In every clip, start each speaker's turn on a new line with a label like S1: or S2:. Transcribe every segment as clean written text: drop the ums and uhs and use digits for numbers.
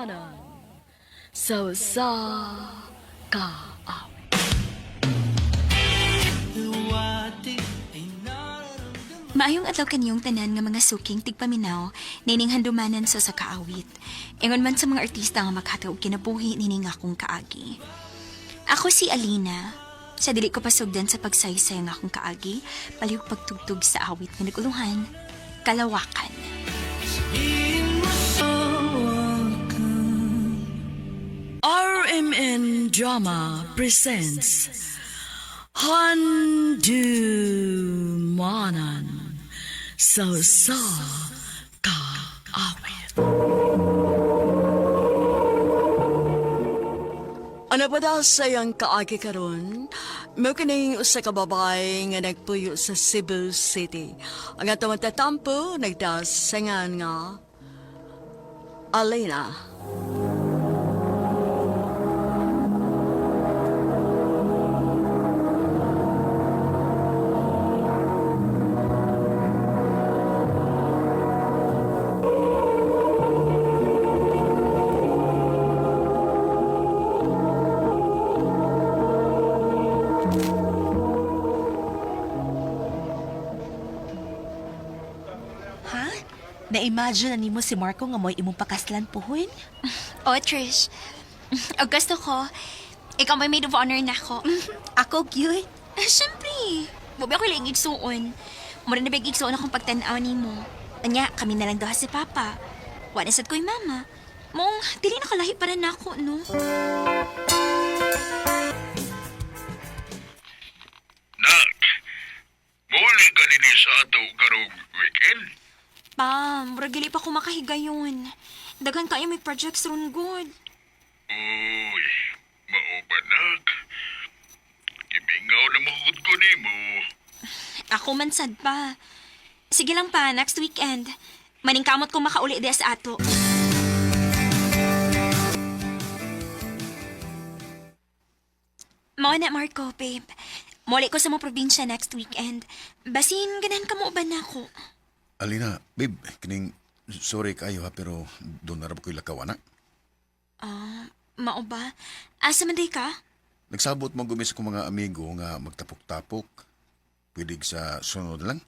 S1: Manan. Sa kaawit.
S2: Maayong adlaw kaniyong tanan nga mga suking tigpaminaw nining handumanan sa kaawit. Ingon man sa mga artista nga maghatag og kinabuhi nining akong kaagi. Ako si Alina. Sa dili ko pasugdan sa pagsaysay nga akong kaagi, palihog pagtugtog sa awit nga naguluhan, Kalawakan.
S1: RMN Drama presents Handumanan sa kaawit. Ano ba daw sayang kaagi karon? Mo kining usa ka babae nga nagpuyo sa Cebu City. Ang atong tatampo nagdasangan nga Alina.
S3: Ha? Na-imagine na nimo si Marco nga mo'y imong pakaslan puhon?
S2: O, Trish. O gusto ko, ikaw may maid of honor na ako.
S3: Ako, cute.
S2: Siyempre. Bubi ako lang igsuon. Mura na big igsuon akong pagtanaw ni mo. Anya, kami na lang daw si Papa. Wala sad ko'y mama. Mong, dili nakalahi para na ako, no?
S4: Nak, muli ka din sa ato karong weekend?
S2: Pa, mura gili pa ko makahigayon. Dagan kayo may projects ron good.
S4: Uy, mao ba nak? Gimingaw na mahugod ko ni mo.
S2: Ako man sad pa. Sige lang pa, next weekend. Maningkamot ko makauli diya sa ato. Mao na, Marco, babe. Muli ko sa mga probinsya next weekend. Basin, ganahan ka mo ba na ako?
S5: Alina, babe, kining sorry kayo ha, pero doon na rin ko'y lakaw, anak.
S2: Mao ba? Asa man day ka?
S5: Nagsabot mo gumis ko mga amigo nga magtapok-tapok. Pwede sa sunod lang.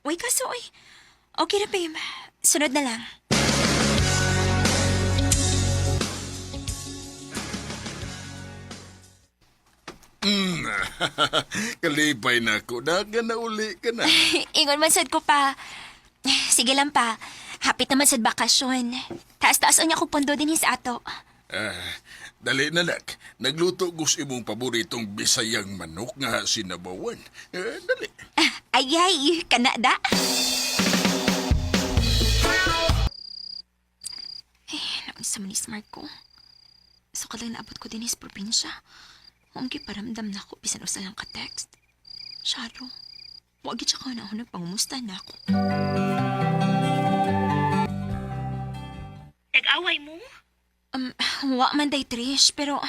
S2: Uy, kaso, uy. Okay na, babe. Sunod na lang.
S5: Kalipay na ako. Daga na uli ka na.
S2: Ingon man sad ko pa. Sige lang pa. Hapit naman sad bakasyon. Taas-taas niya ko pondo din sa ato.
S4: Dali na nak, nagluto gus imong paboritong bisayang manok nga sinabawan. Dali.
S2: Ayay, kanada. Naon sa manis Marco. So lang naabot ko din sa probinsya. Humgi paramdam na ako bisan usa lang ka-text. Sharo, wag siya ka na ako nagpangumusta na ako.
S3: Nag-away mo?
S2: Wa man day Trish, pero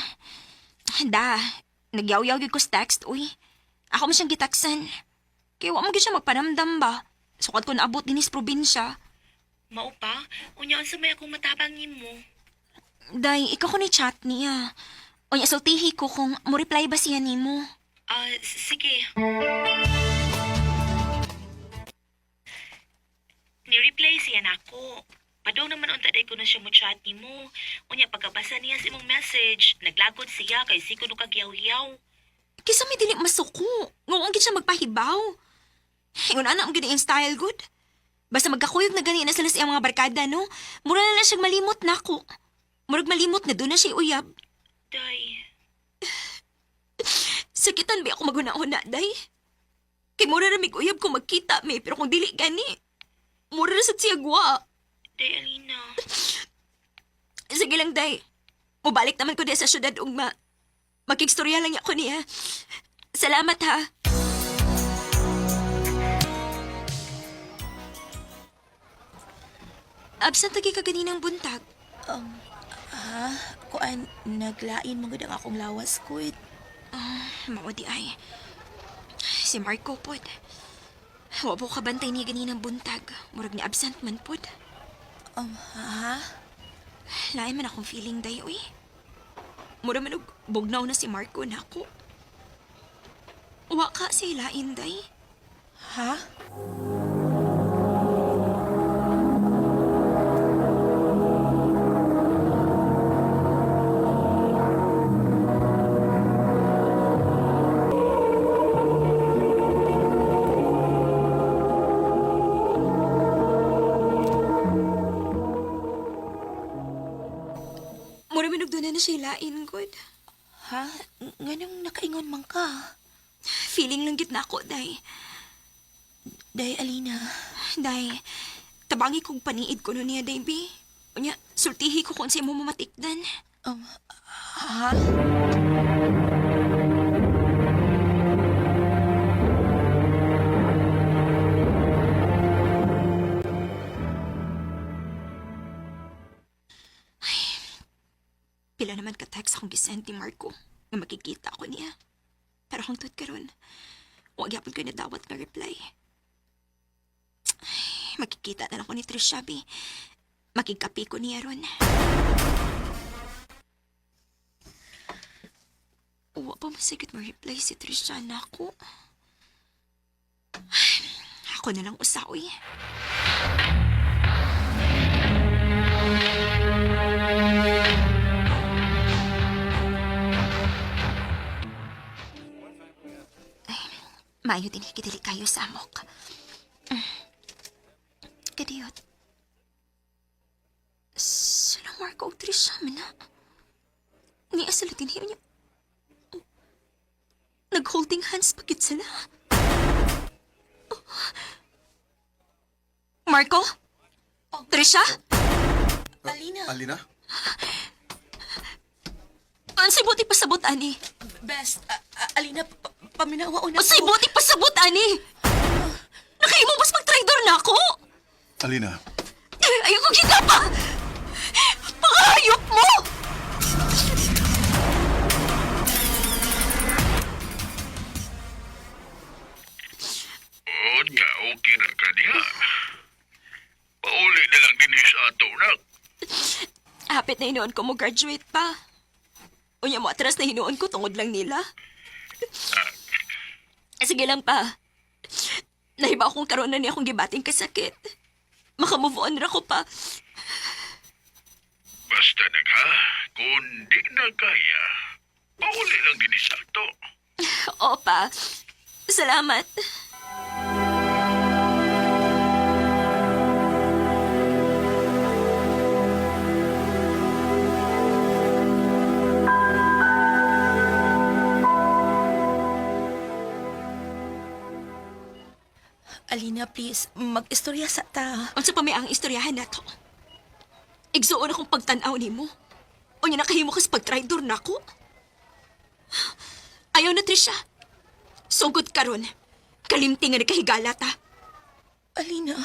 S2: nagyaw-yaw gyud ko sa text, uy. Ako man siyang gitaksan. Kaya wa man gyud siya magparamdam ba. Sukat ko naabot din sa probinsya.
S3: Mao pa? Unya unsa may akong matabangin mo?
S2: Day, ikaw ko ni chat niya. Unya, sultihi ko kung mo-reply ba siya nimo.
S3: Sige. Ni-reply siya na ako. Padaw naman unta day ko na siya mo chat ni mo. Unya, pagkabasa niya sa imong message, naglagod siya kay siko no kagyaw-yaw.
S2: Kisa may dili masuko. Ngawang gid siya magpahibaw. Ingon ana ang gid yung style good. Basta magkakuyog na gani na sila sa iyang mga barkada, no? Mura na lang siyang malimot na ako. Murag malimot na doon na siya uyab.
S3: Day.
S2: Sakitan ba ako magunahon na, day? Kay mura na may uyab kung magkita, may. Pero kung dili gani, mura na sa siya gwa.
S3: Day, Alina.
S2: Sige lang, day. Mubalik naman ko diya sa syudad ugma. Makikstorya lang ako niya. Salamat, ha. Absent lagi ka ganinang buntag.
S3: Kuan, naglain mo ang akong lawas ko.
S2: Mao di ay. Si Marco pod. Wa po ka bantay ni ganinang buntag. Murag ni absent man pod.
S3: Ha?
S2: Lain man akong feeling, day, uy. Mura man og bugnaw na si Marco na ako. Wa ka si lain, day.
S6: Ha?
S2: Mura man og doon na siya lain, good.
S6: Ha? Nganong nakaingon man ka?
S2: Feeling lang gid na ako, day.
S6: Day, Alina.
S2: Day, tabangi kong paniid ko nun niya, Davy. Unya, sultihi ko kung siya mo mamatikdan.
S6: Ha?
S2: Pila naman ka-text akong gisend ni Marco nga makikita ko niya. Pero hangtod karon, wag yapon ko nadawat nga reply. Ay, makikita na lang ko ni Trisha, bi. Makikapi ko niya ron. Wa pa masigit ma-reply si Trisha na ako. Ay, ako na lang usaoy. Maayo din hikidili kayo sa amok. Kadiyot. Sila Marco o Trisha, mana. Ni asalatin hiyo niya. Nag-holding hands pagit sila. Marco? Trisha?
S5: Alina?
S2: Ansay buti pasabot, ani?
S6: Best, Alina, paminawa una
S2: Ansay buti pasabot, ani? Nakaimo mas mag-traidor na ako?
S5: Alina,
S2: Ayoko kita pa! Mga hayop mo!
S4: O niya, okay na ka niya. Pauli na lang din sa ato na.
S2: Hapit na hinuon ko mo graduate pa. Unya mo atras na hinuon ko tungod lang nila. Sige lang pa. Nahiba akong karoon na niya akong gibating kasakit. Makamove on na ko pa.
S4: Basta nagha, kung di na kaya, pauli lang din sa ato.
S2: Oo pa. Salamat.
S6: Alina, please, mag-istorya sa ta.
S2: Unsa pa may ang istoryahan nato? Igsuon akong pagtanaw nimo. Unya nakahimo ka sa pagtraidor nako. Ayaw na, Trisha. Sugod karon. Kalimti nga nakahigala ta.
S6: Alina,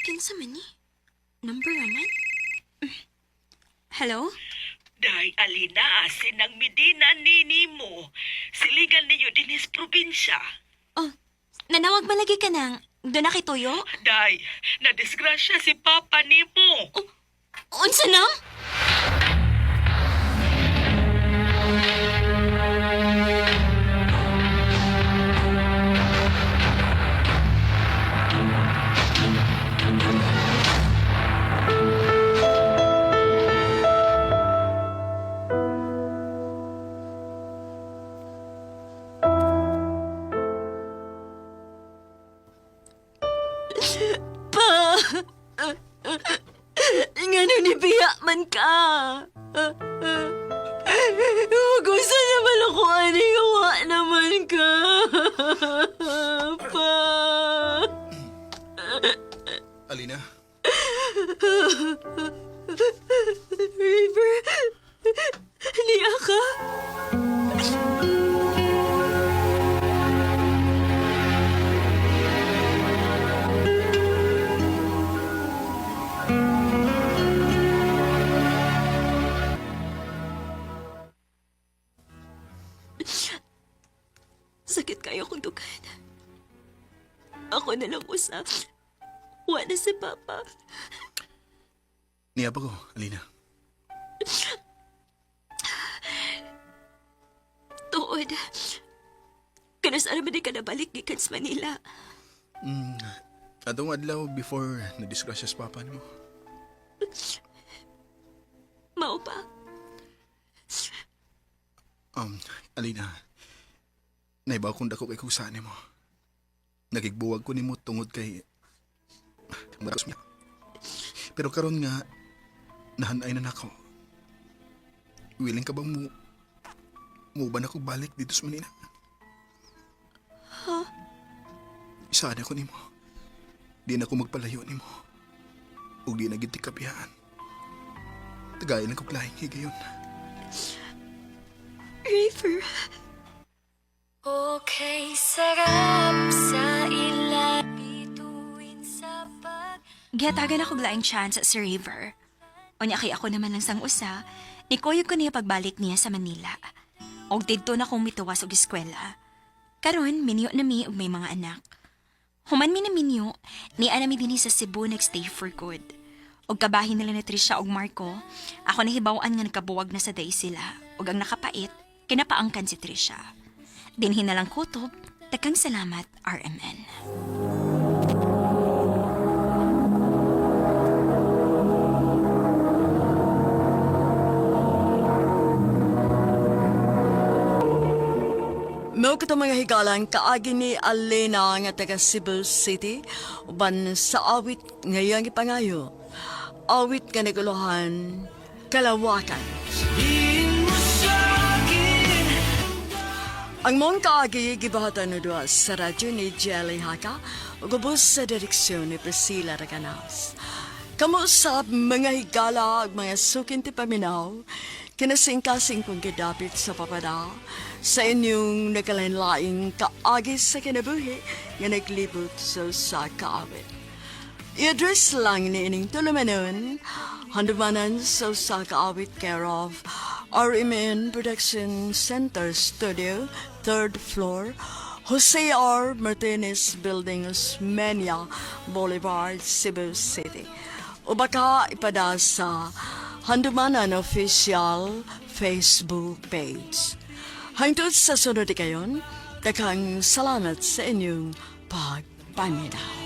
S2: Kinsa man ni? Number raman? Hello?
S3: Day, Alina, asin ang Medina nini mo. Siligan ninyo din is probinsya.
S2: Oh, nanawag malagi ka nang. Doon na kay Toyo?
S3: Day, nadisgrasya si Papa ni mo.
S2: Unsa na? Ngano ni biya man ka? Gusto naman ako, ani, gawa naman ka. Pa.
S5: Alina,
S2: River, niya ka?
S6: kayo kong dugan. Ako na lang usa. Wala si Papa.
S5: Niya pa ko, Alina.
S6: Tuod. Kanasara ba di ka nabalik gikan sa Manila?
S5: Atong adlaw before na-disgrasya sa papa nimo.
S6: Mao pa.
S5: Alina, naibaw kong dako kay kusaan mo. Nagigbuwag ko nimo tungod kay maras niya. Pero karon nga nahanay na nako. Willing ka bang mo ba na ko balik dito sa Manila? Isaan ako nimo. Di na ko magpalayo nimo. Ug di na gid kapihaan. Tagay lang ko klaing higayon.
S6: River.
S2: Okay, sarap sa ilan bituin sa pag... Gihatagan ako glaing chance sa River. O niya kay ako naman ng sang usa, nikuyog ko niya pagbalik niya sa Manila. Og didto na kong mituwas og eskwela. Karon, minyo na mi og may mga anak. Human mi na minyo, ni anami dinhi sa Cebu nagstay for good. Og kabahin nila ni Trisha og Marco, ako nahibaw-an nga nagkabuwag na sa day sila. Og ang nakapait, kinapaangkan si Trisha. Dinhin na lang kutob, takang salamat, RMN.
S1: Mao kita mga higalan kaagi ni Alena nga taga Cebu City uban sa awit ngayang ipangayo. Awit nga naguluhan kalawakan. Ang mong kaagi gibahatan na doon sa radyo ni Jelly Haka ug ubos sa direksyon ni Priscilla Raganas. Kamusap mga higala ug mga sukin ti paminaw kinasing-kasing kong gidapit sa papada sa inyong nagkalain-laing kaagi sa kinabuhi nga naglibot sa kaawit. I-address lang ni ining tulumanon, handumanan sa kaawit care of RMN Production Center Studio, 3rd floor, Jose R. Martinez Building, Osmeña Boulevard, Cebu City. O baka ipada sa Handumanan Official Facebook page. Hangtod sa sunod kayon, daghang salamat sa inyong pagpaminaw.